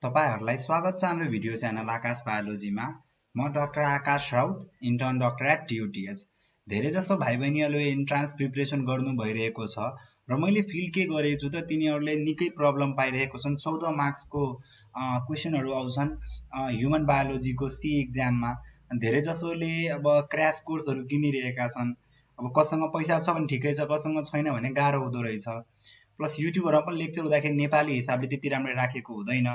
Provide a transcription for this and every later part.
तपाईहरुलाई स्वागत छ हाम्रो भिडियो च्यानल आकाश बायोलोजीमा। म doctor Akash Raut, intern doctor at TUTH. धेरै जसो भाइ बहिनीहरुले इन्ट्रान्स प्रिपरेसन गर्नु भइरहेको छ र मैले फिल के गरेको छु त तिनीहरुले निकै प्रब्लम पाइरहेको छन्। 14 मार्क्सको क्वेशनहरु आउँछन् ह्युमन बायोलोजीको सी एक्जाममा। धेरै जसोले अब क्र्याश कोर्सहरु किनिरहेका छन्। अब कसँग पैसा छ भने ठिकै छ, कसँग छैन भने गाह्रो हुँदो रहेछ। प्लस युट्युबहरुमा पनि लेक्चर हुँदाखेरि नेपाली हिसाबले त्यति राम्रो राखेको हुँदैन।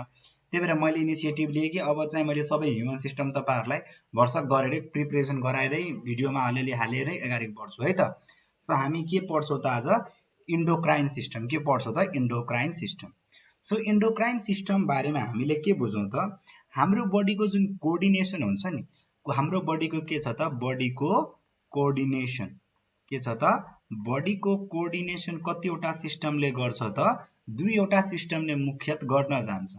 त्यही भएर मैले इनिसिएटिभ लिएँ कि अब चाहिँ मैले सबै ह्युमन सिस्टम तपाईहरुलाई भरसक गरेरै प्रिपरेसन गराएरै भिडियोमा अलिअलि हालेरै अगाडि बढ्छु है त। सो हामी के पढ्छौं त आज इन्डोक्राइन सिस्टम। के पढ्छौं त endocrine system. So endocrine system बारेमा हामीले के बुझौं त हाम्रो बडीको जुन कोअर्डिनेसन हुन्छ नि, हाम्रो बडीको के छ त बडीको कोअर्डिनेसन के छ त बडीको कोअर्डिनेसन कतिवटा सिस्टमले गर्छ त दुईवटा सिस्टमले मुख्यत गर्न जान्छ।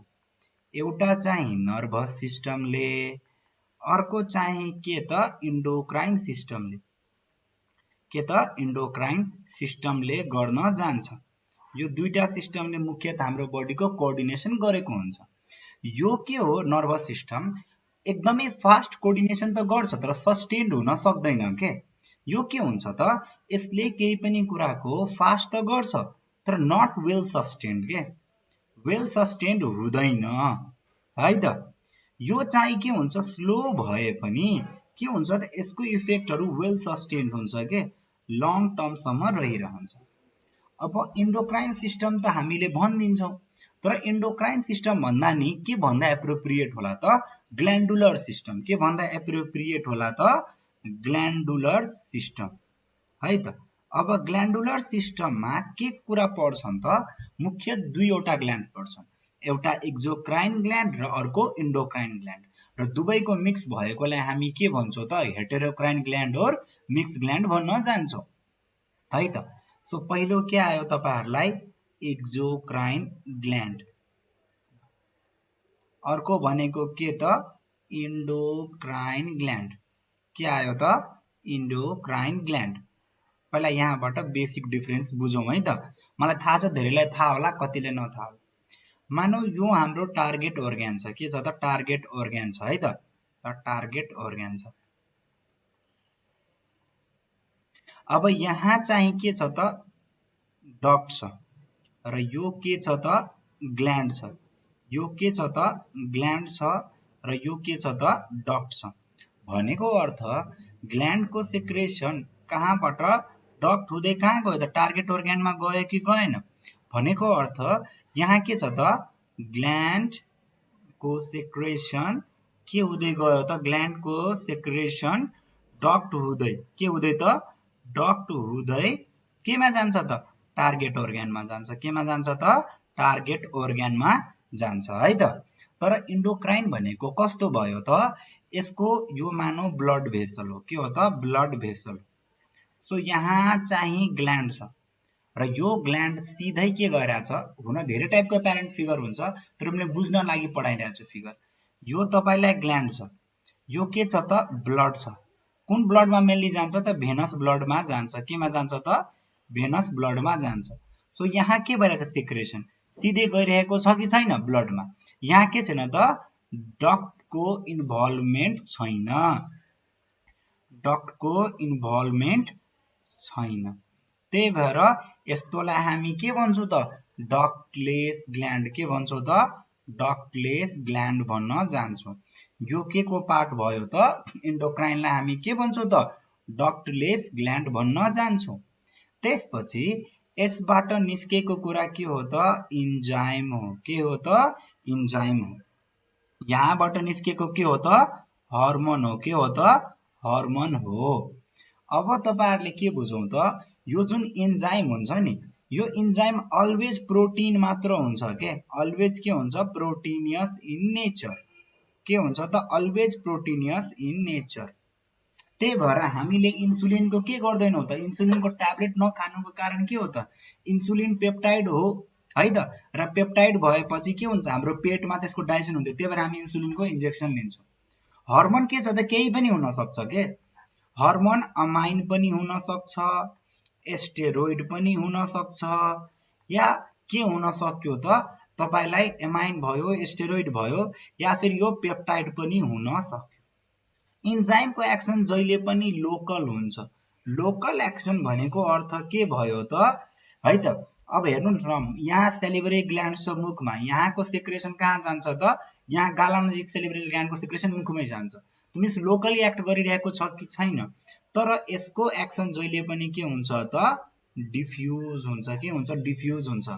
एउटा चाहिँ नर्भस सिस्टमले, अर्को चाहिँ के त इन्डोक्राइन सिस्टमले। के त इन्डोक्राइन सिस्टमले गर्न जान्छ। यो दुईटा सिस्टमले मुख्यत हाम्रो बडीको कोअर्डिनेसन गरेको हुन्छ। यो के हो नर्भस सिस्टम एकदमै फास्ट कोअर्डिनेसन त गर्छ तर सस्टेन्ड हुन सक्दैन के। यो के हुन्छ त यसले केही पनि कुराको फास्ट त गर्छ तर नट वेल सस्टेन्ड के। वेल सस्टेन्ड हुँदैन है त। यो चाहिँ के हुन्छ स्लो भए पनि के हुन्छ त यसको इफेक्टहरु वेल सस्टेन्ड हुन्छ के, लङ टर्म सम्म रहिरहन्छ। अब इन्डोक्राइन सिस्टम त हामीले भनिदिन्छौं तर इन्डोक्राइन सिस्टम भन्दा नि के भन्दा एप्रोप्रिएट होला त ग्ल्यान्डुलर सिस्टम। के भन्दा एप्रोप्रिएट होला त ग्ल्यान्डुलर सिस्टम है त। अब ग्ल्यान्डुलर सिस्टममा के कुरा पर्छन् त मुख्य दुईवटा ग्ल्यान्ड पर्छन्। एउटा एक्जोक्राइन ग्ल्यान्ड र अर्को इन्डोक्राइन ग्ल्यान्ड र दुवैको मिक्स भएकोलाई हामी के भन्छौं त हेटेरोक्राइन ग्ल्यान्ड और मिक्स ग्ल्यान्ड भन्न जान्छौं है त। सो पहिलो के आयो तपाईहरुलाई एक्जोक्राइन ग्ल्यान्ड, अर्को भनेको के त इन्डोक्राइन ग्ल्यान्ड। के आयो त इन्डोक्राइन ग्ल्यान्ड। पहिला यहाँबाट बेसिक डिफरेन्स बुझौं है त। मलाई थाहा छ धेरैलाई थाहा होला, कतिले नथाहा होला। मानौ यो हाम्रो टार्गेट अर्गान छ। के छ त टार्गेट अर्गान छ है त। टार्गेट अर्गान छ। अब यहाँ चाहिँ के छ त डक्ट छ र यो के छ त ग्ल्यान्ड छ। यो के छ त ग्ल्यान्ड छ र यो के छ त डक्ट छ। भनेको अर्थ ग्ल्यान्डको सेक्रेसन कहाँबाट डक्ट हुँदै कहाँ गयो त टार्गेट अर्गानमा गयो कि गएन। भनेको अर्थ यहाँ के छ त ग्ल्यान्डको सेक्रेसन के हुँदै गयो त ग्ल्यान्डको सेक्रेसन डक्ट हुँदै के हुँदै त डक्ट हुँदै केमा जान्छ त टार्गेट अर्गानमा जान्छ। केमा जान्छ त टार्गेट अर्गानमा जान्छ है त। तर इन्डोक्राइन भनेको कस्तो भयो त यसको यो मानव ब्लड भेसल हो। के हो त ब्लड भेसल। सो यहाँ चाहिँ ग्ल्यान्ड छ र यो ग्ल्यान्ड सिधै के गरिरहेछ हुन धेरै टाइपको प्यारेन्ट फिगर हुन्छ तर मैले बुझ्न लागि पढाइरहेको छु फिगर। यो तपाईलाई ग्ल्यान्ड छ, यो के छ त ब्लड छ। कुन ब्लडमा मेनली जान्छ त भेनस ब्लडमा जान्छ। केमा जान्छ त भेनस ब्लडमा जान्छ। सो यहाँ के भइरहेछ सेक्रेसन सिधै गइरहेको छ कि छैन ब्लडमा। यहाँ के छैन त डक्टको इन्भल्भमेन्ट छैन। डक्टको इन्भल्भमेन्ट छैन। त्यही भएर यस्तोलाई हामी के भन्छौं त डक्टलेस ग्ल्यान्ड। के भन्छौं त डक्टलेस ग्ल्यान्ड भन्न जान्छौं। यो के को पार्ट भयो त इन्डोक्राइनलाई हामी के भन्छौं त डक्टलेस ग्ल्यान्ड भन्न जान्छौं। त्यसपछि यसबाट निस्केको कुरा के हो त इन्जाइम हो। के हो त इन्जाइम हो। यहाँबाट निस्केको के हो त हर्मोन हो। के हो त हर्मोन हो। अब तपाईहरुले के बुझौं त यो जुन इन्जाइम हुन्छ नि यो इन्जाइम अलवेज प्रोटिन मात्र हुन्छ के। अलवेज के हुन्छ प्रोटिनियस इन नेचर। के हुन्छ त अलवेज प्रोटिनियस इन नेचर। त्यही भएर हामीले इन्सुलिनको के गर्दैनौं त इन्सुलिनको ट्याब्लेट नखानुको कारण के हो त इन्सुलिन पेप्टाइड हो है त। र पेप्टाइड भएपछि के हुन्छ हाम्रो पेटमा त्यसको डाइजेसन हुन्छ। त्यही भएर हामी इन्सुलिनको इन्जेक्सन लिन्छौं। हर्मोन के छ त केही पनि हुन सक्छ के। हर्मोन अमाइन पनि हुन सक्छ, एस्टेरोइड पनि हुन सक्छ या के हुन सक्यो त तपाईलाई एमाइन भयो, स्टेरोइड भयो, या फिर यो पेप्टाइड पनि हुन सक्यो। इन्जाइमको एक्सन जहिले पनि लोकल हुन्छ। लोकल एक्सन भनेको अर्थ के भयो त है त। अब हेर्नुस् न, यहाँ सेलिब्रेरी ग्ल्यान्ड छ मुखमा, यहाँको सेक्रेसन कहाँ जान्छ त, यहाँ गाला नजिक सेलिब्रेरी ग्ल्यान्डको सेक्रेसन मुखमै जान्छ। मिन्स लोकली एक्ट गरिरहेको छ कि छैन। तर यसको एक्सन जहिले पनि के हुन्छ त, डिफ्युज हुन्छ। के हुन्छ? डिफ्युज हुन्छ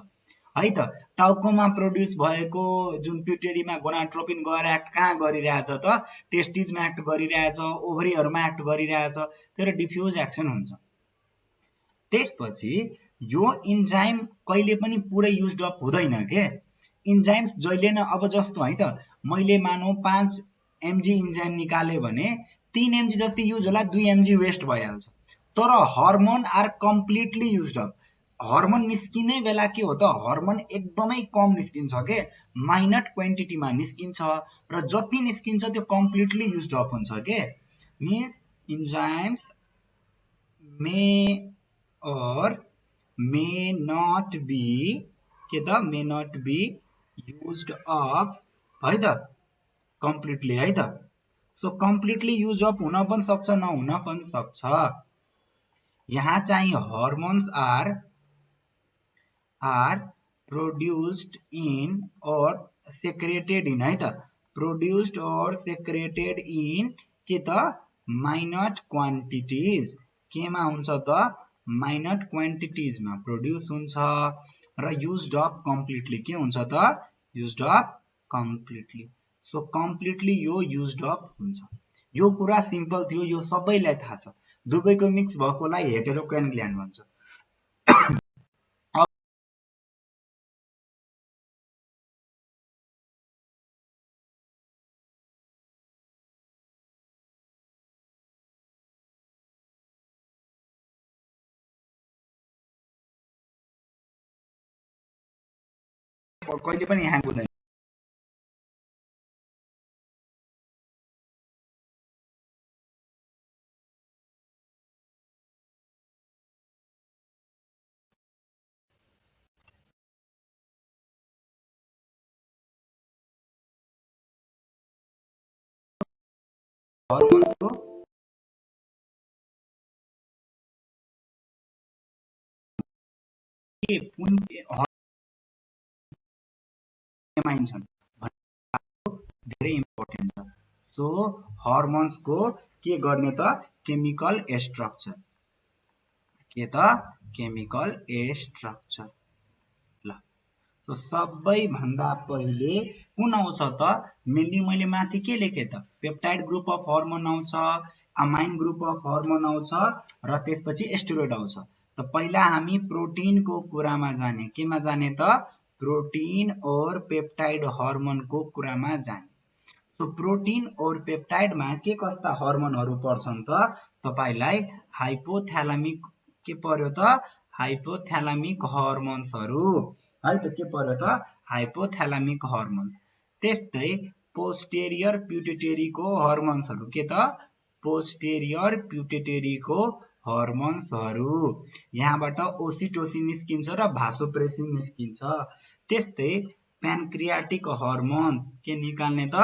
है त। टाउकोमा प्रोड्युस भएको जुन पिट्युटरीमा गोनाडोट्रोपिन गएर एक्ट कहाँ गरिरहेछ त, टेस्टिजमा एक्ट गरिरहेछ, ओभरीहरूमा एक्ट गरिरहेछ, तर डिफ्युज एक्सन हुन्छ। त्यसपछि यो इन्जाइम कहिले पनि पुरै युज्ड अप हुँदैन के। इन्जाइम्स जहिले न, अब जस्तो है त, मैले मानौ 5 mg इन्जाइम निकाले भने 3 mg जति युज होला, 2 mg वेस्ट भइहाल्छ। तर hormone are completely used up. Hormone निस्किने बेला के हो त, हर्मोन एकदमै कम निस्किन्छ के, माइनट क्वान्टिटीमा निस्किन्छ, र जति निस्किन्छ त्यो कम्प्लिटली युज्ड अप हुन्छ के। Means enzymes may or may not be के त, may not be used up है त कम्प्लिटली है त। सो कम्प्लिटली युज अप हुन पनि सक्छ, नहुन पनि सक्छ। यहाँ चाहिँ हर्मोन्स आर प्रोड्युस्ड इन और सेक्रेटेड इन है त, प्रोड्युस्ड और सेक्रेटेड इन के त, माइनट क्वान्टिटिज। केमा हुन्छ त, माइनट क्वान्टिटिजमा प्रोड्युस हुन्छ, र युज्ड अप कम्प्लिटली के हुन्छ त, used up completely. So completely यो युज्ड अप हुन्छ। यो कुरा सिम्पल थियो, यो सबैलाई थाहा छ। दुवैको मिक्स भएकोलाई हेटेरोक्राइन ग्ल्यान्ड भन्छ। कहिले पनि ह्याङ हुँदैन। हर्मोन्सको के कुन एमाइन छन् धेरै इम्पोर्टेन्ट छ। सो हर्मोन्सको के गर्ने त, केमिकल स्ट्रक्चर के त, केमिकल स्ट्रक्चर। ल, सो सबैभन्दा पहिले कुन आउँछ त, मेनली मैले माथि के लेखे त, पेप्टाइड ग्रुप अफ हर्मोन आउँछ, अमाइन ग्रुप अफ हर्मोन आउँछ, र त्यसपछि स्टेरोइड आउँछ। त पहिला हामी प्रोटिनको कुरामा जाने। केमा जाने त, प्रोटिन और पेप्टाइड हर्मोनको कुरामा जाने। सो प्रोटिन और पेप्टाइडमा के कस्ता हर्मोनहरू पर्छन् त, तपाईलाई हाइपोथ्यालामिक के पर्यो त, हाइपोथ्यालामिक हर्मोन्सहरू है त, के पर्यो त, हाइपोथ्यालामिक हर्मोन्स। त्यस्तै पोस्टेरियर प्युटेटरीको हर्मोन्सहरू के त, पोस्टेरियर प्युटेटरीको हर्मोन्सहरू। यहाँबाट ओसिटोसिन निस्किन्छ र भासोप्रेसिन निस्किन्छ। त्यस्तै प्यानक्रियाटिक हर्मोन्स के निकाल्ने त,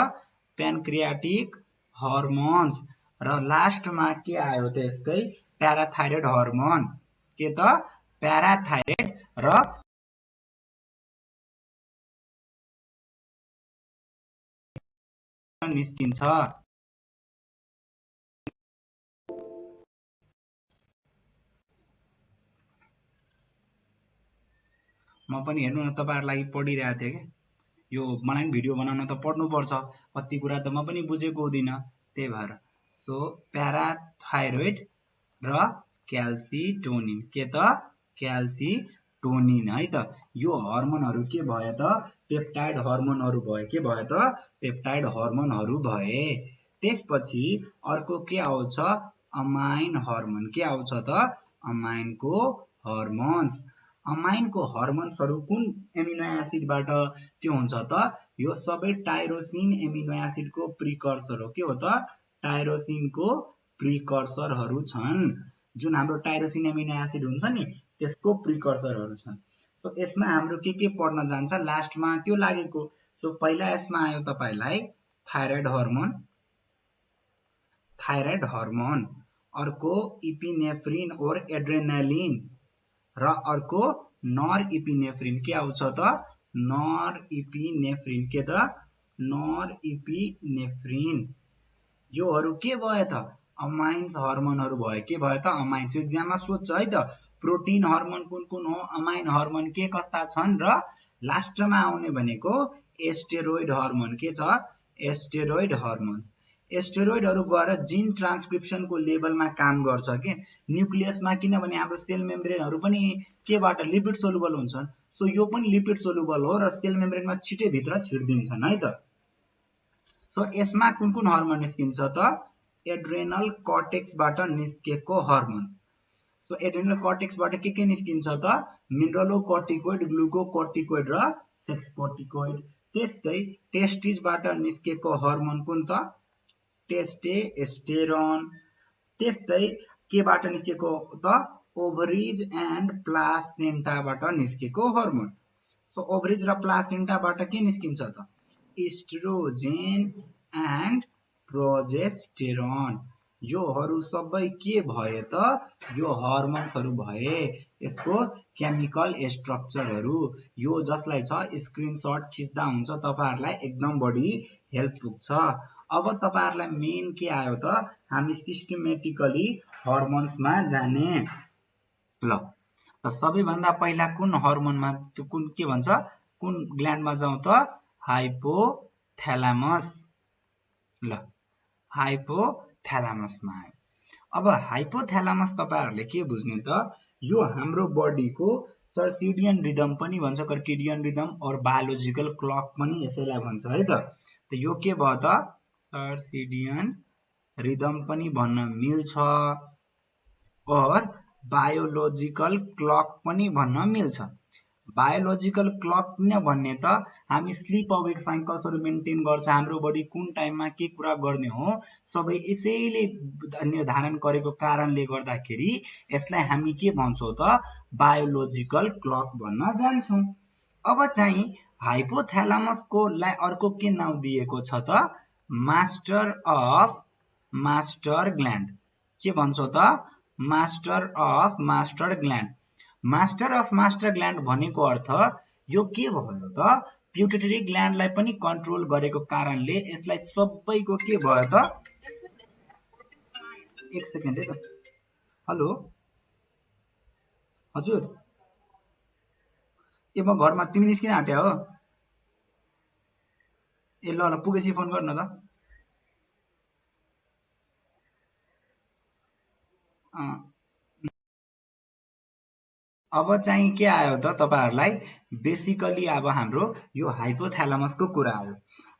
प्यानक्रियाटिक हर्मोन्स। र लास्टमा के आयो त, यसकै प्याराथाइरोइड हर्मोन के त, प्याराथाइरोइड र निस्किन्छ। म पनि हेर्नु न, तपाईहरुको लागि पढिरहेको थिएँ के। यो मलाई पनि भिडियो बनाउन त पढ्नुपर्छ, कति कुरा त म पनि बुझेको हुँदिन, त्यही भएर। सो प्याराथाइरोइड र क्याल्सिटोनिन के त, क्याल्सिटोनिन है त। यो हर्मोनहरू के भयो त, पेप्टाइड हर्मोनहरू भयो। के भयो त, पेप्टाइड हर्मोनहरू भए। त्यसपछि अर्को के आउँछ, अमाइन हर्मोन। के आउँछ त, अमाइनको हर्मोन्स। अमाइनको हर्मोन्सहरू कुन एमिनो एसिडबाट त्यो हुन्छ त, यो सबै टाइरोसिन एमिनो एसिडको प्रिकर्सर हो। के हो त, टाइरोसिनको प्रिकर्सरहरू छन्। जुन हाम्रो टाइरोसिन एमिनो एसिड हुन्छ नि, त्यसको प्रिकर्सरहरू छन्। सो यसमा हाम्रो के पढ्न जान्छ लास्टमा त्यो लागेको। सो पहिला यसमा आयो तपाईलाई थाइरोइड हर्मोन, अर्को इपिनेफ्रिन और एड्रेनालिन र अर्को नर इपिनेफ्रिन। के आउँछ त नर इपिनेफ्रिन। के त नर इपिनेफ्रिन। योहरू के भयो त अमाइन्स हर्मोनहरू भयो। के भयो त अमाइन्स। एक्जाममा सोध्छ है त प्रोटिन हर्मोन कुन हो, अमाइन हर्मोन के कस्ता छन्, र लास्टमा आउने भनेको एस्टेरोइड हर्मोन। के छ एस्टेरोइड हर्मोन्स। एस्टेरोइडहरू गएर जिन ट्रान्सक्रिप्सनको लेभलमा काम गर्छ के न्युक्लियसमा, किनभने हाम्रो सेल मेम्ब्रेनहरू पनि केबाट लिपिड सोलुबल हुन्छन्। सो यो पनि लिपिड सोलुबल हो र सेल मेम्ब्रेनमा छिटै भित्र छिर्दिन्छन् है त। सो यसमा कुन हर्मोन निस्किन्छ त एड्रेनल कर्टेक्सबाट निस्केको हर्मोन्स। सो एड्रेनल कर्टेक्सबाट के निस्किन्छ त मिनरलोकर्टिकोइड, ग्लुकोकर्टिकोइड र सेक्सकोर्टिकोइड। त्यस्तै टेस्टिसबाट निस्केको हर्मोन कुन त टेस्टेस्टेरोन। त्यस्तै केबाट निस्केको त ओभरिज एन्ड प्लासेन्टाबाट निस्केको हर्मोन। सो ओभरिज र प्लासेन्टाबाट के निस्किन्छ त इस्ट्रोजेन एन्ड प्रोजेस्टेरोन। योहरू सबै के भए त यो हर्मोन्सहरू भए। यसको केमिकल स्ट्रक्चरहरू यो जसलाई छ स्क्रिनशट खिच्दा हुन्छ, तपाईहरुलाई एकदम बढी हेल्प पुग्छ। अब तपाईहरुलाई मेन के आयो त हामी सिस्टमेटिकली हर्मोन्समा जाने। ल त सबैभन्दा पहिला कुन हर्मोनमा कुन के भन्छ कुन ग्ल्यान्डमा जाउँ त हाइपोथ्यालामस। ल हाइपोथ्यालामसमा आयो। अब हाइपोथ्यालामस तपाईहरुले के बुझ्ने त यो हाम्रो बडीको सर्सिडियन रिदम पनि भन्छ, सर्केडियन रिदम और बायोलोजिकल क्लक पनि यसैलाई भन्छ है त। यो के भयो त सर्सिडियन रिदम पनि भन्न मिल्छ और बायोलोजिकल क्लक पनि भन्न मिल्छ। बायोलोजिकल क्लक किन भन्ने त हामी स्लिप अवेक साइकल्सहरु मेन्टेन गर्छ। हाम्रो बडी कुन टाइममा के कुरा गर्ने हो सबै यसैले निर्धारण गरेको कारणले गर्दाखेरि यसलाई हामी के भन्छौं त बायोलोजिकल क्लक भन्न जान्छौं। अब चाहिँ हाइपोथ्यालामसको लाई अर्को के नाम दिएको छ त मास्टर अफ मास्टर ग्ल्यान्ड। के भन्छौ त master of master gland. Master of master gland भनेको अर्थ यो के भयो त प्युटेटरी ग्ल्यान्डलाई पनि कन्ट्रोल गरेको कारणले यसलाई सबैको के भयो त एक सेकेन्ड है त। हेलो हजुर ए म घरमा, तिमी निस्किन आँट्या हो? ए ल पुगेपछि फोन गर्न त। अब चाहिँ के आयो त तपाईहरुलाई बेसिकली अब हाम्रो यो हाइपोथ्यालामसको कुरा आयो।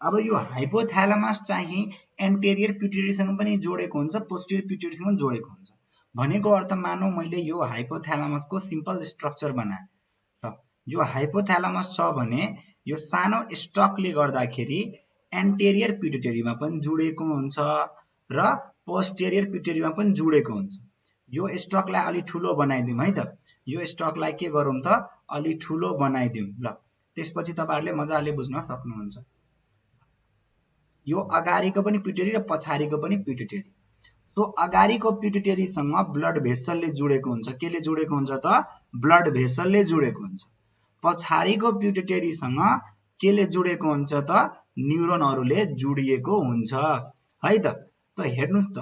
अब यो हाइपोथ्यालामस चाहिँ एन्टेरियर पिट्युटरीसँग पनि जोडेको हुन्छ, पोस्टेरियर पिट्युटरीसँग जोडेको हुन्छ। भनेको अर्थ मानौ मैले यो हाइपोथ्यालामसको सिम्पल स्ट्रक्चर बनाए र यो हाइपोथ्यालामस छ भने यो सानो स्टकले गर्दाखेरि एन्टेरियर पिट्युटरीमा पनि जोडेको हुन्छ र पोस्टेरियर पिट्युटरीमा पनि जोडेको हुन्छ। यो स्टकलाई अलि ठुलो बनाइदिउँ है त। यो स्टकलाई के गरौँ त अलि ठुलो बनाइदिउँ। ल त्यसपछि तपाईहरुले मजाले बुझ्न सक्नुहुन्छ। यो अगाडिको पनि पिट्युटरी र पछाडिको पनि पिट्युटरी। सो अगाडिको पिट्युटरीसँग ब्लड भेसलले जोडेको हुन्छ। केले जोडेको हुन्छ त ब्लड भेसलले जोडेको हुन्छ। पछाडिको पिट्युटरीसँग केले जोडेको हुन्छ त न्युरोनहरुले जोडिएको हुन्छ है त। त हेर्नुस् त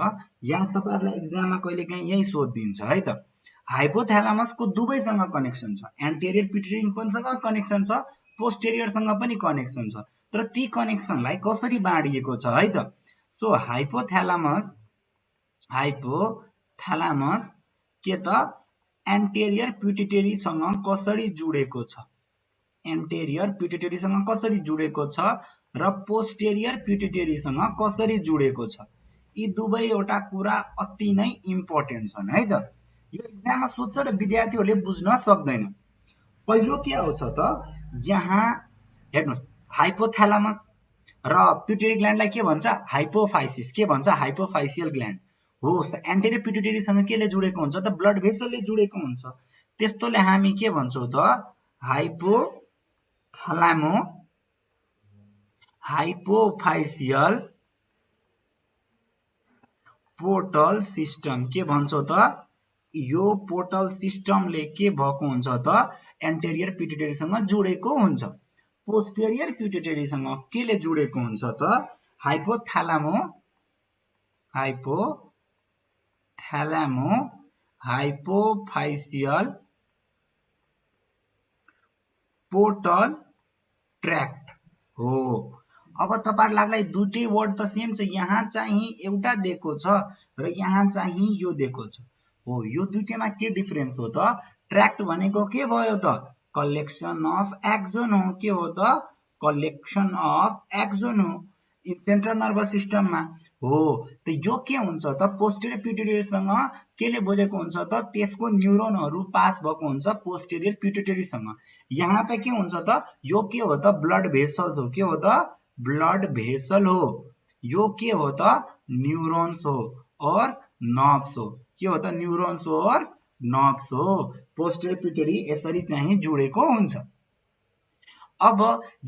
यहाँ तपाईहरुलाई एक्जाममा कहिलेकाहीँ यही सोधिदिन्छ है त। हाइपोथ्यालामसको दुवैसँग कनेक्सन छ, एन्टेरियर पिट्युटरीसँग कनेक्सन छ, पोस्टेरियरसँग पनि कनेक्सन छ। तर ती कनेक्सनलाई कसरी बाँडिएको छ है त। सो हाइपोथ्यालामस के त एन्टेरियर पिट्युटरीसँग कसरी जोडेको छ, एन्टेरियर पिट्युटरीसँग कसरी जोडेको छ र पोस्टेरियर पिट्युटरीसँग कसरी जोडेको छ। यी दुवैवटा कुरा अति नै इम्पोर्टेन्ट छन् है त। यो एक्जाममा सोध्छ र विद्यार्थीहरूले बुझ्न सक्दैन। पहिलो के आउँछ त यहाँ हेर्नुस् हाइपोथ्यालामस र पिट्युटरी ग्ल्यान्डलाई के भन्छ हाइपोफाइसिस। के भन्छ हाइपोफाइसियल ग्ल्यान्ड हो। एन्टेरियर पिट्युटरीसँग केले जोडेको हुन्छ त ब्लड भेसलले जोडेको हुन्छ। त्यस्तोले हामी के भन्छौं त हाइपोफाइसियल पोर्टल सिस्टम के भन्छौ त यो पोर्टल सिस्टमले के भएको हुन्छ त एन्टेरियर पिट्युटरीसँग जोडेको हुन्छ पोस्टेरियर पिट्युटरीसँग केले जोडेको हुन्छ त हाइपोफाइसियल पोर्टल ट्र्याक्ट हो अब तपाईहरुलाई दुईटै वर्ड त सेम छ यहाँ चाहिँ एउटा दिएको छ र यहाँ चाहिँ यो दिएको छ हो यो दुईटैमा के डिफरेन्स हो त ट्र्याक्ट भनेको के भयो त कलेक्सन अफ एक्जोन हो के हो त कलेक्सन अफ एक्जोन हो सेन्ट्रल नर्भस सिस्टममा हो त यो के हुन्छ त पोस्टेरियर पिट्युटरीसँग केले बोलेको हुन्छ त त्यसको न्युरोनहरु पास भएको हुन्छ पोस्टेरियर पिट्युटरीसँग यहाँ त के हुन्छ त यो के हो त ब्लड भेसल्स हो के हो त ब्लड भेसल हो यो के हो त न्युरोन्स हो और नर्भ्स हो के हो त न्युरोन्स हो और नर्भ्स हो पोस्टेरियर पिट्युटरी यसरी चाहिँ जोडेको हुन्छ अब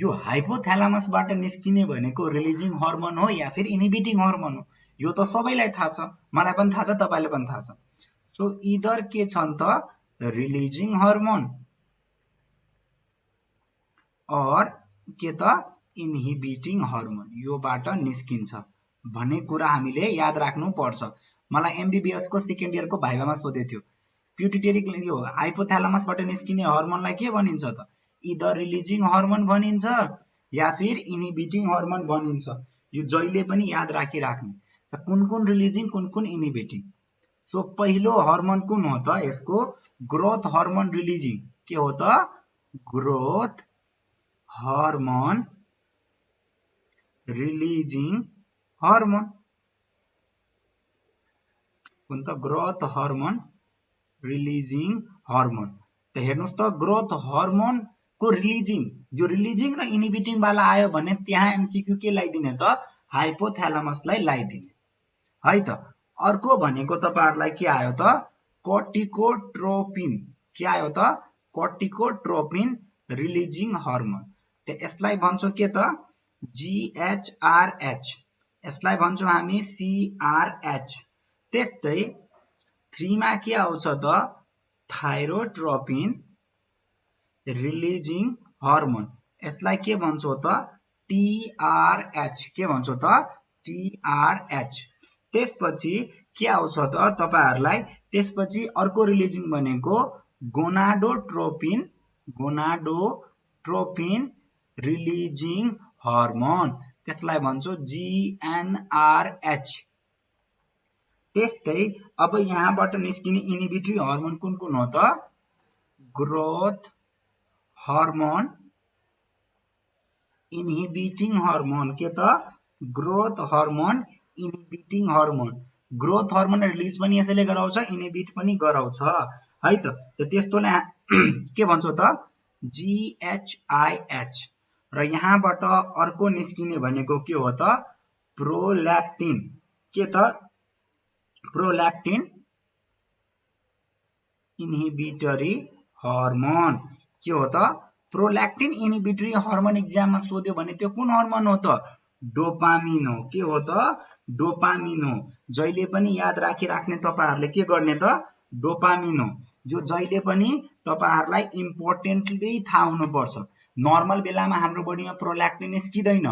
यो हाइपोथ्यालामसबाट निस्किने भनेको रिलिजिङ हर्मोन हो या फिर इनिबिटिङ हर्मोन हो यो त सबैलाई थाहा छ मलाई पनि थाहा छ तपाईलाई पनि थाहा छ सो इदर के छन् त रिलिजिङ हर्मोन और के त इन्हिबिटिङ हर्मोन योबाट निस्किन्छ भन्ने कुरा हामीले याद राख्नु पर्छ मलाई एमबीबीएस को सेकेन्ड इयर को भाइभामा सोधे थियो पिट्युटरी यो हाइपोथ्यालामसबाट निस्किने हर्मोनलाई के भनिन्छ त इदर रिलिजिङ हर्मोन भनिन्छ या फिर इन्हिबिटिङ हर्मोन भनिन्छ यो जहिले पनि याद राखिराख्नु त कुन रिलिजिङ कुन इन्हिबिटिङ सो पहिलो हर्मोन कुन हो त यसको ग्रोथ हर्मोन रिलिजिङ के हो त ग्रोथ हर्मोन रिलिजिङ हर्मोन कुन त ग्रोथ हर्मोन रिलिजिङ हर्मोन त हेर्नुस् त ग्रोथ हर्मोन को रिलिजिङ यो रिलिजिङ र इन्हिबिटिङ वाला आयो भने त्यहाँ एमसीक्यू के लगाइदिने त हाइपोथ्यालामसलाई लगाइदिने है त अर्को भनेको तपाईहरुलाई के आयो त कोर्टिकोट्रोपिन के आयो त कोर्टिकोट्रोपिन रिलिजिङ हर्मोन त यसलाई भन्छौ के त जीएचआरएच यसलाई भन्छौ हामी सीआरएच त्यस्तै 3 मा के आउँछ त थाइरोट्रोपिन रिलिजिङ हर्मोन यसलाई के भन्छौ त टीआरएच के भन्छौ त टीआरएच त्यसपछि के आउँछ त तपाईहरुलाई त्यसपछि अर्को रिलिजिङ भनेको गोनाडोट्रोपिन रिलिजिङ हर्मोन त्यसलाई भन्छौ जीएनआरएच त्यस्तै अब यहाँबाट निस्किने इन्हिबिटरी हर्मोन कुन हो त ग्रोथ हर्मोन इन्हिबिटिङ हर्मोन के त growth hormone inhibiting hormone growth hormone release पनि यसैले गराउँछ इन्हिबिट पनि गराउँछ है त त्यस्तोलाई के भन्छौ त जीएचआईएच र यहाँबाट अर्को निस्किने भनेको के हो त प्रोल्याक्टिन के त प्रोल्याक्टिन इन्हिबिटरी हर्मोन के हो त प्रोल्याक्टिन इन्हिबिटरी हर्मोन एक्जाममा सोध्यो भने त्यो कुन हर्मोन हो त डोपामिन हो के हो त डोपामिन हो जहिले पनि याद राखिराख्ने तपाईहरुले के गर्ने त डोपामिन हो यो जहिले पनि तपाईहरुलाई इम्पोर्टेन्टली थाहा हुनुपर्छ नर्मल बेलामा हाम्रो बडीमा प्रोल्याक्टिन निस्किदैन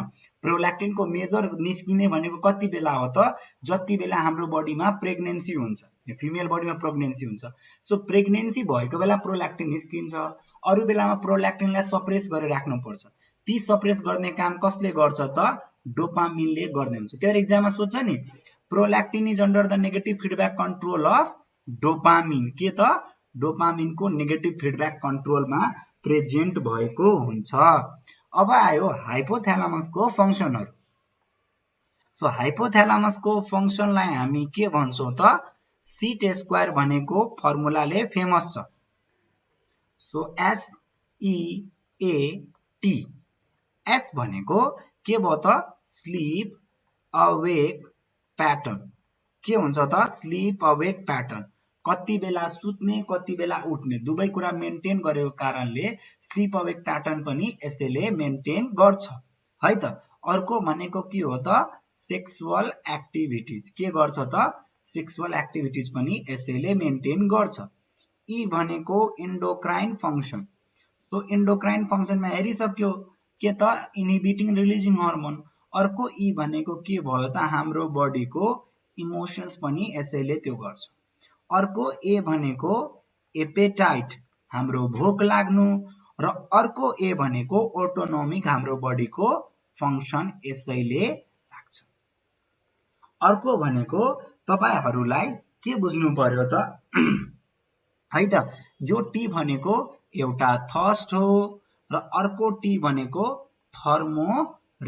प्रोल्याक्टिनको मेजर निस्किने भनेको कति बेला हो त जति बेला हाम्रो बडीमा प्रेग्नेन्सी हुन्छ फिमेल बडीमा प्रेग्नेन्सी हुन्छ सो प्रेग्नेन्सी भएको बेला प्रोल्याक्टिन निस्किन्छ अरु बेलामा प्रोल्याक्टिनलाई सप्रेस गरेर राख्नु पर्छ ती सप्रेस गर्ने काम कसले गर्छ त डोपामिनले गर्ने हुन्छ त्यो एक्जाममा सोध्छ नि prolactin is under the negative feedback control of dopamine के त डोपामिनको नेगेटिभ फिडब्याक कन्ट्रोलमा प्रेजेन्ट भएको हुन्छ अब आयो हाइपोथ्यालामसको फंक्सनहरु सो हाइपोथ्यालामसको फंक्सनलाई हामी के भन्छौं त सीट स्क्वायर भनेको फर्मुलाले फेमस छ so S E A T S भनेको के भयो त स्लीप अवेक प्याटर्न के हुन्छ त स्लीप अवेक प्याटर्न कति बेला सुत्ने कति बेला उठ्ने दुवै कुरा मेन्टेन गरेको कारणले स्लिप अवेक प्याटर्न पनि यसैले मेन्टेन गर्छ है त। अर्को भनेको के हो त सेक्सुअल एक्टिभिटिज के गर्छ त सेक्सुअल एक्टिभिटिज पनि यसैले मेन्टेन गर्छ। ई भनेको एन्डोक्राइन फङ्सन। सो एन्डोक्राइन फङ्सनमा हेरिसक्यो के त इनिबिटिङ रिलिजिङ हर्मोन। अर्को ई भनेको के भयो त हाम्रो बडीको इमोसन्स पनि यसैले त्यो गर्छ। अर्को ए भनेको एपेटाइट हाम्रो भोक लाग्नु र अर्को ए भनेको अटोनोमिक हाम्रो बडीको फङ्सन यसैले राख्छ। अर्को भनेको तपाईहरुलाई के बुझ्नु पर्यो त है त यो टी भनेको एउटा थर्स्ट हो र अर्को टी भनेको थर्मो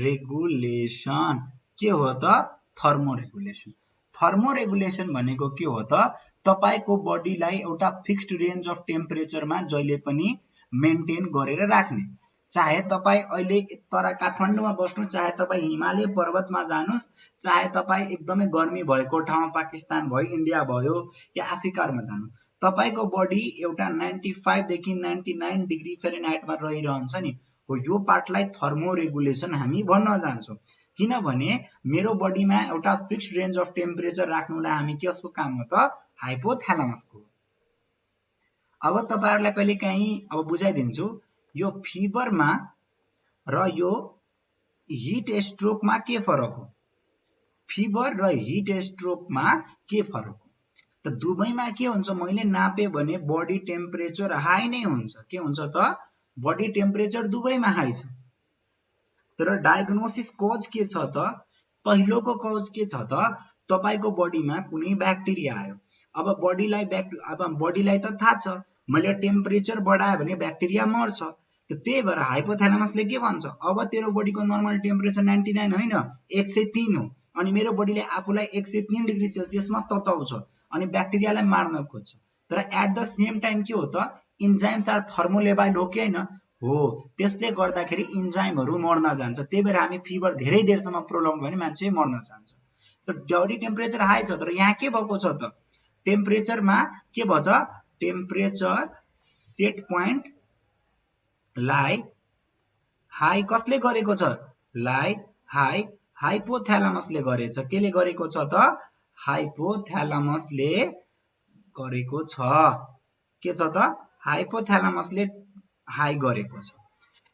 रेगुलेसन। के हो त थर्मो रेगुलेसन। थर्मो रेगुलेसन भनेको के हो त तपाईको बडीलाई एउटा फिक्स्ड रेन्ज अफ टेम्परेचरमा जहिले पनि मेन्टेन गरेर राख्ने। चाहे तपाई अहिले तर काठमाडौँमा बस्नु चाहे तपाई हिमालय पर्वतमा जानुस् चाहे तपाई एकदमै गर्मी भएको ठाउँ पाकिस्तान भयो इन्डिया भयो या अफ्रिकामा जानु तपाईको बडी एउटा 95 देखि 99 डिग्री फेरेनहाइटमा रहिरहन्छ नि हो। यो पार्टलाई थर्मो रेगुलेसन हामी भन्न जान्छौं किनभने मेरो बडीमा एउटा फिक्स्ड रेन्ज अफ टेम्परेचर राख्नुलाई हामी कसको काम हो त हाइपोथ्यालमसको। अब तपाईहरुलाई कहिलेकाहीँ अब बुझाइदिन्छु यो फिभरमा र यो हिट स्ट्रोकमा के फरक हो। फिभर र हिट स्ट्रोकमा के फरक हो त दुवैमा के हुन्छ मैले नापे भने बडी टेम्परेचर हाई नै हुन्छ। के हुन्छ त बडी टेम्परेचर दुवैमा हाई छ। तर डायग्नोसिस कज के छ त पहिलोको कज के छ त तपाईको बडीमा कुनै ब्याक्टेरिया आयो। अब बडीलाई त थाहा छ मैले टेम्परेचर बढाए भने ब्याक्टेरिया मर्छ। त्यही भएर हाइपोथ्यालमसले के भन्छ अब तेरो बडीको नर्मल टेम्परेचर 99 होइन 103 हो अनि मेरो बडीले आफूलाई 103 डिग्री सेल्सियसमा तताउँछ अनि ब्याक्टेरियालाई मार्न खोज्छ। तर एट द सेम टाइम के हो त इन्जाइम्स आर थर्मोलेबाइल हो कि हैन हो। त्यसले गर्दाखेरि इन्जाइमहरु मर्न जान्छ। त्यही भएर हामी फिभर धेरै देरसम्म प्रोलङ भने मान्छे मर्न जान्छ। त बडी टेम्परेचर हाई छ तर यहाँ के भएको छ त टेम्परेचरमा के भन्छ टेम्परेचर सेट प्वाइन्ट लाई हाई कसले गरेको छ लाई हाई हाइपोथ्यालमसले गरेछ। केले गरेको छ त हाइपोथ्यालमसले गरेको छ। के छ त हाइपोथ्यालमसले हाई गरेको छ।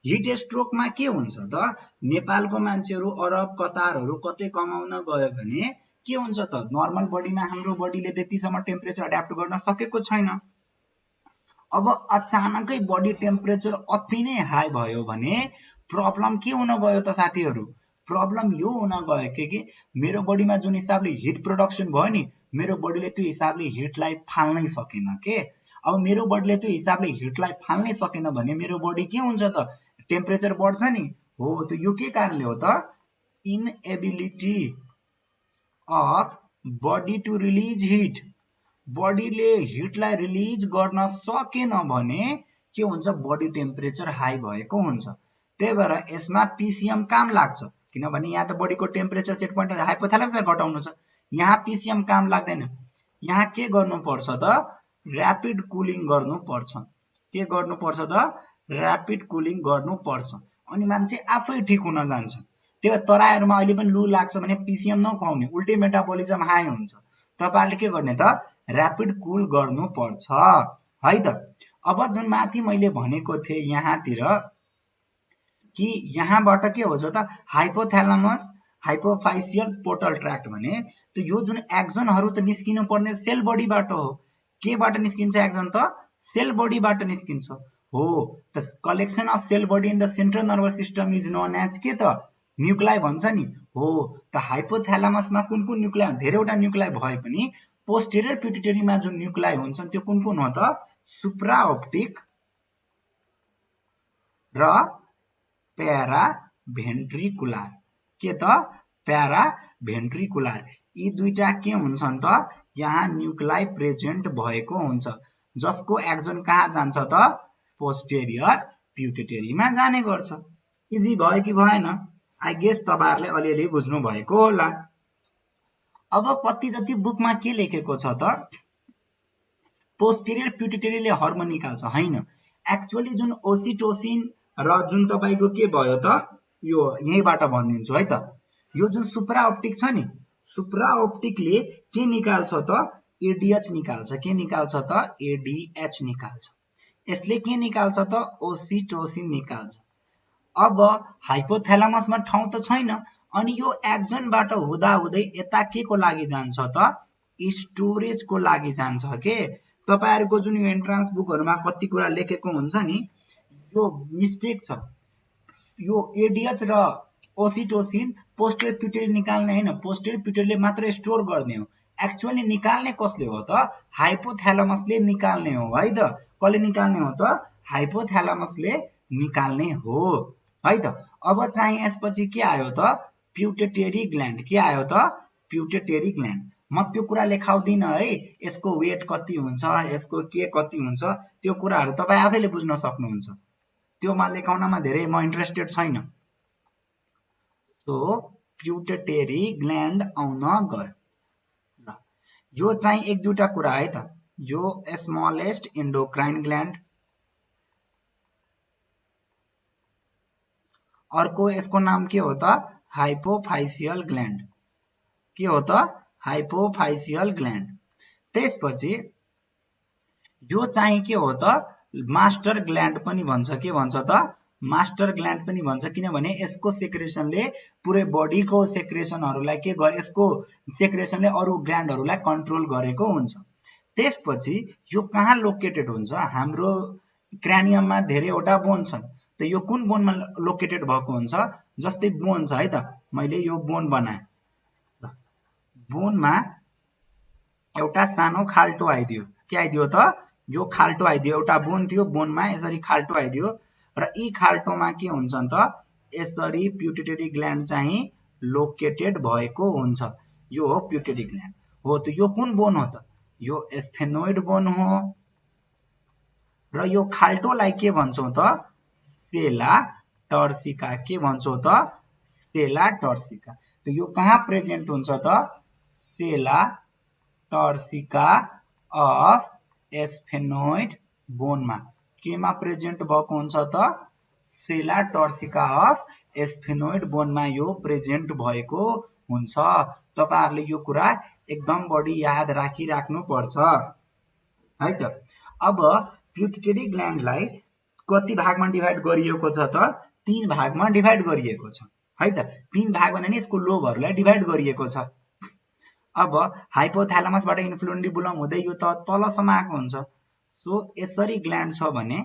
हिट स्ट्रोकमा के हुन्छ त नेपालको मान्छेहरु अरब कतारहरु कतै कमाउन गयो भने के हुन्छ त नर्मल बडीमा हाम्रो बडीले त्यतिसम्म टेम्परेचर एड्याप्ट गर्न सकेको छैन। अब अचानकै बडी टेम्परेचर अति नै हाई भयो भने प्रब्लम के हुन गयो त साथीहरु प्रब्लम यो हुन गयो कि मेरो बडीमा जुन हिसाबले हिट प्रोडक्सन भयो नि मेरो बडीले त्यो हिसाबले हिटलाई फाल्नै सकेन के। अब मेरो बडीले त्यो हिसाबले हिटलाई फाल्नै सकेन भने मेरो बडी के हुन्छ त टेम्परेचर बढ्छ नि हो। त यो के कारणले हो त inability of body to release heat. बडीले हिटलाई रिलिज गर्न सकेन भने के हुन्छ बडी टेम्परेचर हाई भएको हुन्छ। त्यही भएर यसमा पीसीएम काम लाग्छ किनभने यहाँ त बडीको टेम्परेचर सेट प्वाइन्ट हाइपोथ्यालमसलाई घटाउनु छ। यहाँ पीसीएम काम लाग्दैन। यहाँ के गर्नु पर्छ त र्यापिड कुलिङ गर्नु पर्छ। के गर्नु पर्छ त र्यापिड कुलिङ गर्नु पर्छ अनि मान्छे आफै ठीक हुन जान्छ। त्यही तराईहरुमा अहिले पनि लु लाग्छ भने पीसीएम नखुवाउने उल्टे मेटाबोलिजम हाई हुन्छ। तपाईहरुले के गर्ने त र्यापिड कुल गर्नु पर्छ है त। अब जुन माथि मैले भनेको थिए यहाँतिर कि यहाँबाट के हुन्छ त हाइपोथ्यालमस हाइपोफाइसियल पोर्टल ट्र्याक्ट भने त यो जुन एक्सनहरु त निस्किनु पर्ने सेल बडीबाट हो। केबाट निस्किन्छ एक्सन त सेल बडीबाट निस्किन्छ हो। त collection of cell body in the central nervous system is known as के त न्यूक्लाई भन्छ नि हो। त हाइपोथ्यालमसमा कुन कुन न्यूक्लाई धेरैवटा न्यूक्लाई भए पनि पोस्टेरियर पिट्युटरीमा जुन न्यूक्लाई हुन्छन् त्यो कुन कुन हो त सुप्राओप्टिक र प्यारा भेन्ट्रिकुलर। के त प्यारा भेन्ट्रिकुलर यी दुईटा के हुन्छन् त यहाँ न्यूक्लाई प्रेजेन्ट भएको हुन्छ जसको एक्सन कहाँ जान्छ त पोस्टेरियर पिट्युटरीमा जाने गर्छ। इजी भयो कि भएन आई गेस तपाईहरुले अलिअलि बुझ्नु भएको होला। अब कति जति बुकमा के लेखेको छ त पोस्टेरियर पिट्युटरीले हर्मोन निकाल्छ हैन। एक्चुअली जुन ओसिटोसिन र जुन तपाईको के भयो त यो यहीबाट भनिदिन्छु है त, यो जुन सुप्राओप्टिक छ नि, सुप्राओप्टिकले के निकाल्छ त एडीएच निकाल्छ। के निकाल्छ त एडीएच निकाल्छ। यसले के निकाल्छ त ओसिटोसिन निकाल्छ। अब हाइपोथ्यालामसमा ठाउँ त छैन, अनि यो एक्सनबाट हुँदा हुँदै यता के को लागि जान्छ त स्टोरेज को लागि जान्छ के। तपाईहरुको जुन यो एन्ट्रान्स बुकहरुमा कति कुरा लेखेको हुन्छ नि, यो मिस्टेक छ। यो एडीएच र ओसिटोसिन पोस्टेरियर पिट्युटरी निकाल्ने हैन, पोस्टेरियर पिट्युटरीले मात्र स्टोर गर्ने हो। एक्चुअली निकाल्ने कसले हो त हाइपोथ्यालामसले निकाल्ने हो है त। कसले निकाल्ने हो त हाइपोथ्यालामसले निकाल्ने हो है त। अब चाहिँ यसपछि के आयो त पिट्युटरी ग्ल्यान्ड। के आयो त पिट्युटरी ग्ल्यान्ड। म त्यो कुरा लेखाउँदिन है, यसको वेट कति हुन्छ, यसको के कति हुन्छ, त्यो कुराहरु तपाई आफैले बुझ्न सक्नुहुन्छ। त्योमा लेखाउनमा धेरै म इन्ट्रेस्टेड छैन। सो पिट्युटरी ग्ल्यान्ड आउन गयो। यो चाहिँ एक दुईटा कुरा है त। यो स्मलेस्ट एन्डोक्राइन ग्ल्यान्ड, अर्को यसको नाम के हो त हाइपोफाइसियल ग्ल्यान्ड। के हो त हाइपोफाइसियल ग्ल्यान्ड। त्यसपछि यो चाहिँ के हो त मास्टर ग्ल्यान्ड पनि भन्छ। के भन्छ त मास्टर ग्ल्यान्ड पनि भन्छ, किनभने यसको सेक्रेसनले पुरै बडीको सेक्रेसनहरुलाई के गरे, यसको सेक्रेसनले अरु ग्ल्यान्डहरुलाई कन्ट्रोल गरेको हुन्छ। त्यसपछि यो कहाँ लोकेटेड हुन्छ, हाम्रो क्रानियममा धेरैवटा बोन छन्, त यो कुन बोनमा लोकेटेड भएको हुन्छ, जस्तै बोन छ है त, मैले यो बोन बनाए, बोनमा एउटा सानो खाल्टो आइदियो। के आइदियो त यो खाल्टो आइदियो। एउटा बोन थियो, बोनमा यसरी खाल्टो आइदियो र यी खाल्टोमा के हुन्छन् त यसरी पिट्युटरी ग्ल्यान्ड चाहिँ लोकेटेड भएको हुन्छ। यो हो पिट्युटरी ग्ल्यान्ड हो। त यो कुन बोन हो त यो स्फेनोइड बोन हो। र यो खाल्टोलाई के भन्छौं त सेला टर्सिका। के भन्छौं त सेला टर्सिका। त यो कहाँ प्रेजेन्ट हुन्छ त सेला टर्सिका अफ स्फेनोइड बोनमा। केमा प्रेजेन्ट भएको हुन्छ त सेला टर्सिका अफ स्फेनोइड बोनमा यो प्रेजेन्ट भएको हुन्छ। तपाईहरुले यो कुरा एकदम बढी याद राखिराख्नु पर्छ है त। अब पिट्युटरी ग्ल्यान्डलाई कति भागमा डिभाइड गरिएको छ त 3 भागमा डिभाइड गरिएको छ है त। 3 भाग भन्दा नि यसको लोबहरुलाई डिभाइड गरिएको छ। अब हाइपोथ्यालामसबाट इन्फ्लुन्डिबुलम हुँदै यो त तलसम्म आएको हुन्छ। सो यसरी ग्ल्यान्ड छ भने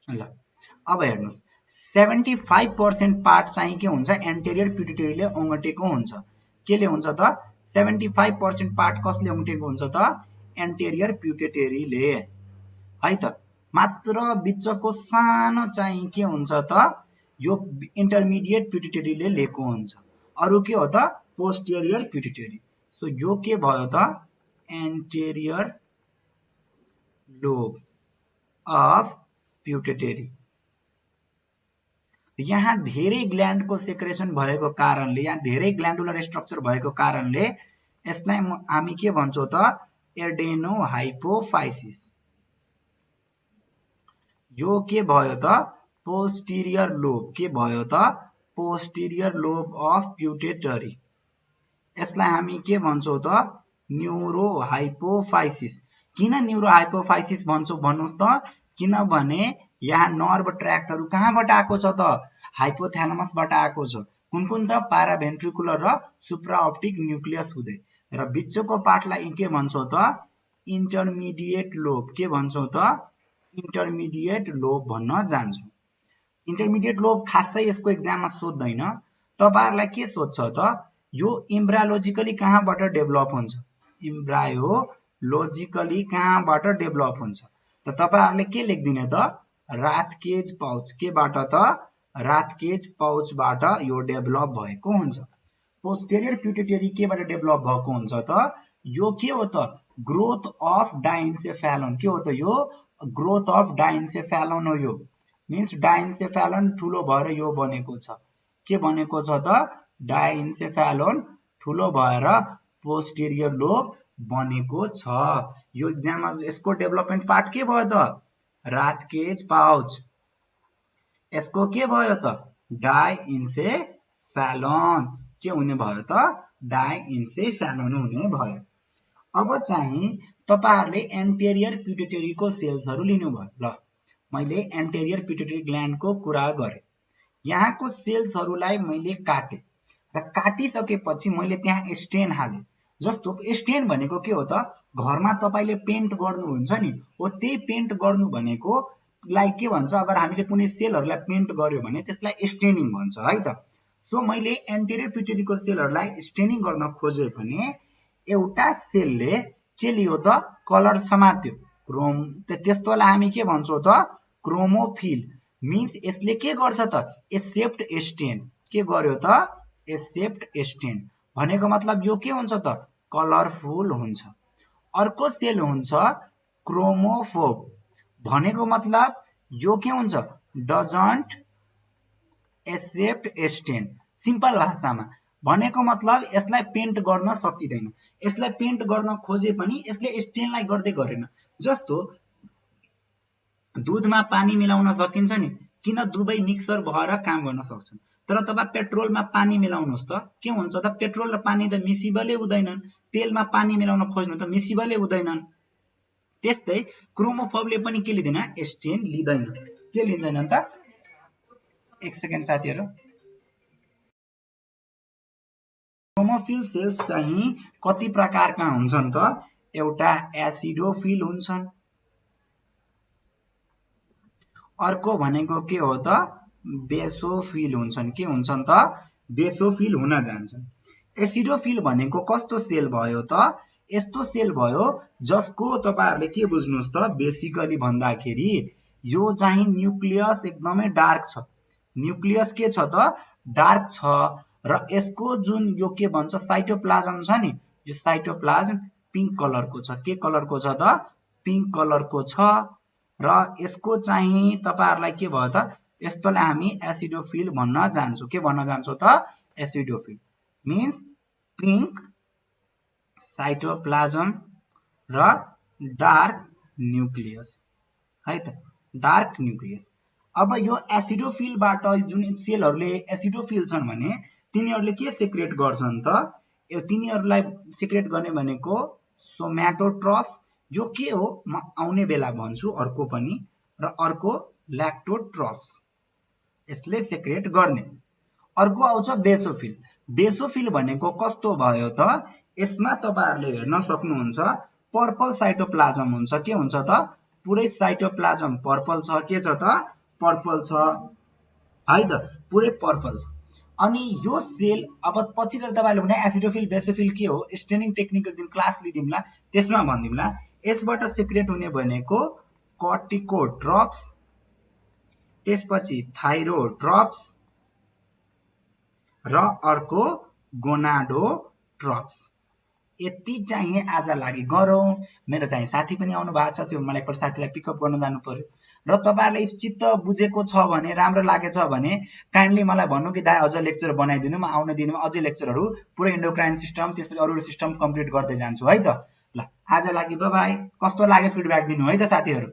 ल अब हेर्नुस् 75% पार्ट चाहिँ के हुन्छ एन्टेरियर पिट्युटरीले ओगटेको हुन्छ। केले हुन्छ त 75% पार्ट कसले ओगटेको हुन्छ त एन्टेरियर पिट्युटरीले है त। मात्र बिचको सानो चाहिँ के हुन्छ त यो इन्टरमिडिएट पिट्युटरीले लिएको हुन्छ। अरु के हो त पोस्टेरियर पिट्युटरी। सो यो के भयो त एन्टेरियर लोब अफ पिट्युटरी। यहाँ धेरै ग्ल्यान्डको सेक्रेसन भएको कारणले, यहाँ धेरै ग्ल्यान्डुलर स्ट्रक्चर भएको कारणले यसलाई हामी के भन्छौं त एडेनो हाइपोफाइसिस। यो के भयो त पोस्टेरियर लोब। के भयो त पोस्टेरियर लोब अफ पिट्युटरी। यसलाई हामी के भन्छौं त न्यूरो हाइपोफाइसिस। किन न्यूरो हाइपोफाइसिस भन्छौं भन्नुस् त, किनभने यहाँ नर्भ ट्र्याक्टहरु कहाँबाट आएको छ त हाइपोथ्यालामसबाट आएको छ। कुन कुन त पाराभेन्ट्रिकुलर र सुप्राओप्टिक न्यूक्लियस हुँदै, र बिचको पार्टलाई के भन्छौं त इन्टरमिडिएट लोब। के भन्छौं त इन्टरमिडिएट लोब भन्न जान्छौं। इन्टरमिडिएट लोब खासै यसको एक्जाममा सोध्दैन। तपाईहरुलाई के सोध्छ त यो इम्ब्रायोलोजिकली कहाँबाट डेभलप हुन्छ, इम्ब्रायोलोजिकली कहाँबाट डेभलप हुन्छ। त तपाईहरुले के लेख्दिने त राथकेज पाउच। केबाट त राथकेज पाउचबाट यो डेभलप भएको हुन्छ। पोस्टेरियर पिट्युटरी केबाट डेभलप भएको हुन्छ त यो के हो त ग्रोथ अफ डाइन्सेफेलोन। के हो त यो ग्रोथ अफ डाइन्सेफेलोन हो। यो मिन्स डाइन्सेफेलोन ठुलो भएर यो बनेको छ। के बनेको छ त डाइन्सेफेलोन ठुलो भएर पोस्टेरियर लोब बनेको छ। यो एक्जाममा यसको डेभलपमेन्ट पार्ट के भयो त? राथकेज पाउच। यसको के भयो त? डाइइन्सेफेलोन। के हुने भयो त? डाइइन्सेफेलोन हुने भयो। अब चाहिँ तपाईहरुले एन्टेरियर पिट्युटरीको सेल्सहरु लिनुभयो। ल मैले एन्टेरियर पिट्युटरी ग्ल्यान्डको कुरा गरे। यहाँको सेल्सहरुलाई मैले काटे र काटिसकेपछि मैले त्यहाँ स्टेन हाले। जस्तो स्टेन भनेको के हो त? घरमा तपाईले पेन्ट गर्नुहुन्छ नि, हो त्यही पेन्ट गर्नु भनेको लाई के भन्छ? अगर हामीले कुनै सेलहरुलाई पेन्ट गर्यो भने त्यसलाई स्टेनिङ भन्छ है त। सो मैले एन्टेरियर पिट्युटरीको सेलहरुलाई स्टेनिङ गर्न खोजे भने एउटा सेलले के लियो त? कलर समात्यो, क्रोम। त्यस्तोलाई हामी के भन्छौं त? क्रोमोफिल। मीन्स यसले के गर्छ त? Accept stain. के गर्यो त? Accept stain. भनेको मतलब यो के हुन्छ त? कलरफुल हुन्छ। अर्को सेल हुन्छ क्रोमोफोब। भनेको मतलब यो के हुन्छ? Doesn't accept stain. सिम्पल भाषामा भनेको मतलब यसलाई पेन्ट गर्न सकिदैन। यसलाई पेन्ट गर्न खोजे पनि यसले स्टेनलाई गर्दै गरेन। जस्तो दूधमा पानी मिलाउन सकिन्छ नि, किन दुवै मिक्सर भएर काम गर्न सक्छन्। तर तपाई पेट्रोलमा पानी मिलाउनुस् त के हुन्छ त? पेट्रोल र पानी त मिसिबलै हुँदैनन्। तेलमा पानी मिलाउन खोज्नु त मिसिबलै हुँदैनन्। त्यस्तै क्रोमोफोबले पनि के लिँदैन? स्टेन लिँदैन। के लिँदैन त? एक सेकेन्ड साथीहरु। क्रोमोफिल सेल्स चाहिँ कति प्रकारका हुन्छन् त? एउटा एसिडोफिल हुन्छन्। अर्को भनेको के हो त? बेसोफिल हुन्छन्। के हुन्छन् त? बेसोफिल हुन जान्छन्। एसिडोफिल भनेको कस्तो सेल भयो त? यस्तो सेल भयो जसको तपाईहरुले के बुझ्नुस् त? बेसिकली भन्दाखेरि यो चाहिँ न्यूक्लियस एकदमै डार्क छ। न्यूक्लियस के छ त? डार्क छ र यसको जुन यो के भन्छ साइटोप्लाज्म छ नि, यो साइटोप्लाज्म पिंक कलरको छ। के कलरको छ त? पिंक कलरको छ र यसको चाहिँ तपाईहरुलाई के भयो त? यस्तोलाई हामी एसिडोफिल भन्न जान्छौं। के भन्न जान्छौं त? एसिडोफिल। मीन्स पिंक साइटोप्लाज्म र डार्क न्यूक्लियस है त। Dark nucleus. अब यो एसिडोफिलबाट जुन सेलहरुले एसिडोफिल छन् भने तिनीहरुले के सेक्रेट गर्छन् त? यो तिनीहरुलाई सेक्रेट गर्ने भनेको सोम्याटोट्रफ। यो के हो? म आउने बेला भन्छु अर्को पनि। र अर्को ल्याक्टोट्रफ्स। यसले सेक्रेट गर्ने। अर्को आउँछ बेसोफिल। बेसोफिल भनेको कस्तो भयो त? यसमा तपाईहरुले हेर्न सक्नुहुन्छ पर्पल साइटोप्लाज्म हुन्छ। के हुन्छ त? पुरै साइटोप्लाज्म पर्पल छ। के छ त? पर्पल छ है त। पुरै पर्पल छ। अनि यो सेल अब पछि गएर तपाईहरुले भने एसिडोफिल बेसोफिल के हो? स्टेनिङ टेक्निकको दिन क्लास लिदिमला, त्यसमा भन्दिमला। यसबाट सेक्रेट हुने भनेको कर्टिकोट्रप्स, त्यसपछि थाइरोट्रप्स र अर्को गोनाडोट्रप्स। यति चाहिँ आज लागि गरौँ। मेरो चाहिँ साथी पनि आउनु भएको छ। त्यो मलाई एकपल्ट साथीलाई पिकअप गर्न जानु पर्यो। र तपाईहरुले चित्त बुझेको छ भने, राम्रो लागेछ भने काइन्डली मलाई भन्नु कि दाइ अझ लेक्चर बनाइदिनु। म आउने दिनमा अझै लेक्चरहरु पुरै एन्डोक्राइन सिस्टम त्यसपछि अरु सिस्टम कम्प्लिट गर्दै जान्छु है त। ल आज लागि बाइ बाइ। कस्तो लाग्यो फिडब्याक दिनु है त साथीहरु।